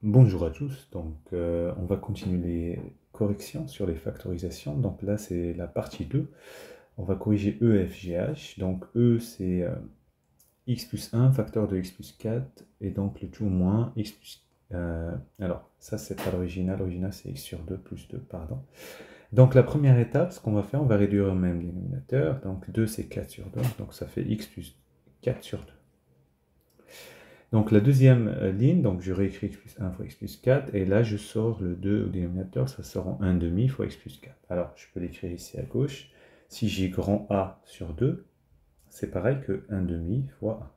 Bonjour à tous, on va continuer les corrections sur les factorisations. Donc là c'est la partie 2. On va corriger E, F, G, H. Donc E c'est x plus 1, facteur de x plus 4, et donc le tout moins x plus... alors ça c'est pas l'original c'est x sur 2 plus 2, pardon. Donc la première étape, ce qu'on va faire, on va réduire au même dénominateur. Donc 2 c'est 4 sur 2, donc ça fait x plus 4 sur 2. Donc la deuxième ligne, donc je réécris x plus 1 fois x plus 4, et là je sors le 2 au dénominateur, ça sort en 1 demi fois x plus 4. Alors je peux l'écrire ici à gauche. Si j'ai grand A sur 2, c'est pareil que 1 demi fois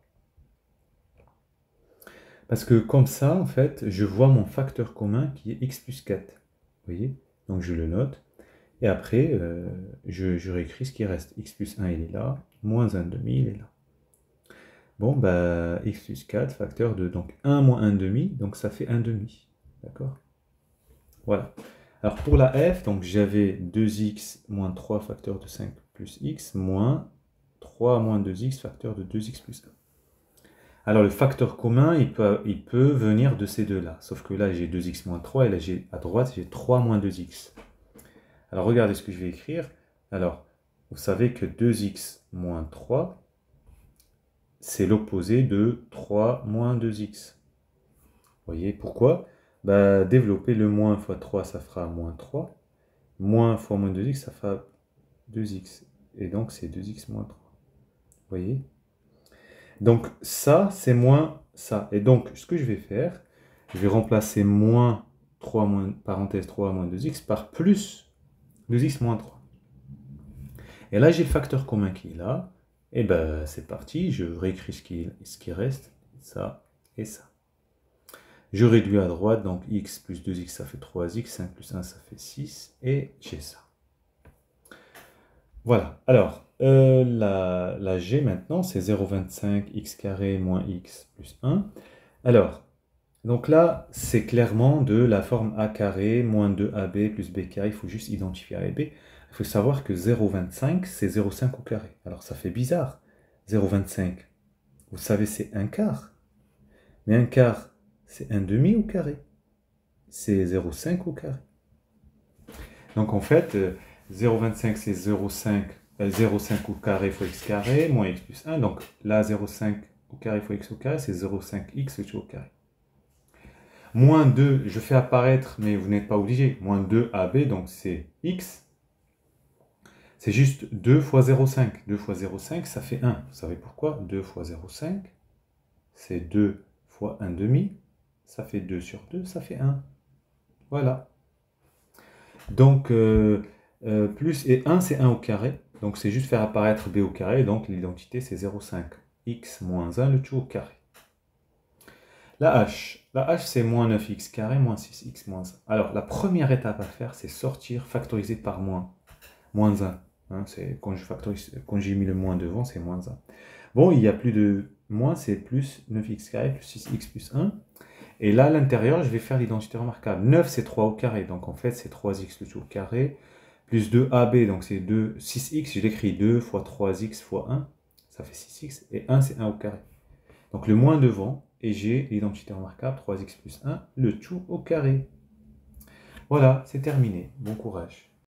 1. Parce que comme ça, en fait, je vois mon facteur commun qui est x plus 4. Vous voyez? Donc je le note. Et après, je réécris ce qui reste. X plus 1, il est là. Moins 1 demi, il est là. Bon, bah, x plus 4, facteur de donc 1 moins 1 demi, donc ça fait 1 demi. D'accord? Voilà. Alors pour la f, donc j'avais 2x moins 3 facteur de 5 plus x, moins 3 moins 2x facteur de 2x plus 1. Alors le facteur commun, il peut venir de ces deux-là. Sauf que là, j'ai 2x moins 3, et là, à droite, j'ai 3 moins 2x. Alors regardez ce que je vais écrire. Alors, vous savez que 2x moins 3, c'est l'opposé de 3 moins 2x. Vous voyez pourquoi? Bah, développer le moins fois 3, ça fera moins 3. Moins fois moins 2x, ça fera 2x. Et donc, c'est 2x moins 3. Vous voyez? Donc, ça, c'est moins ça. Et donc, ce que je vais faire, je vais remplacer moins 3, parenthèse 3 moins 2x par plus 2x moins 3. Et là, j'ai le facteur commun qui est là. Et ben, c'est parti. Je réécris ce qui reste. Ça et ça. Je réduis à droite, donc x plus 2x, ça fait 3x, 5 plus 1, ça fait 6, et j'ai ça. Voilà. Alors, la g maintenant, c'est 0,25 x carré moins x plus 1. Alors, donc là, c'est clairement de la forme a carré moins 2ab plus b carré. Il faut juste identifier a et b. Il faut savoir que 0,25, c'est 0,5 au carré. Alors, ça fait bizarre. 0,25, vous savez, c'est un quart. Mais un quart, c'est un demi au carré. C'est 0,5 au carré. Donc en fait, 0,25 c'est 0,5 au carré fois x carré, moins x plus 1. Donc là, 0,5 au carré fois x au carré, c'est 0,5x au carré. Moins 2, je fais apparaître, mais vous n'êtes pas obligé. Moins 2ab, donc c'est x. C'est juste 2 fois 0,5. 2 fois 0,5, ça fait 1. Vous savez pourquoi? 2 fois 0,5, c'est 2 fois 1 demi. Ça fait 2 sur 2, ça fait 1. Voilà. Donc, plus et 1, c'est 1 au carré. Donc, c'est juste faire apparaître b au carré. Donc, l'identité, c'est 0,5. X moins 1, le tout au carré. La h. La h, c'est moins 9x carré, moins 6x moins 1. Alors, la première étape à faire, c'est sortir, factoriser par moins. Moins 1. Hein, quand j'ai mis le moins devant, c'est moins 1. Bon, il n'y a plus de moins, c'est plus 9x carré, plus 6x plus 1. Et là, à l'intérieur, je vais faire l'identité remarquable. 9, c'est 3 au carré. Donc, en fait, c'est 3x le tout au carré. Plus 2ab, donc c'est 6x. Je l'écris 2 fois 3x fois 1. Ça fait 6x. Et 1, c'est 1 au carré. Donc, le moins devant. Et j'ai l'identité remarquable, 3x plus 1, le tout au carré. Voilà, c'est terminé. Bon courage.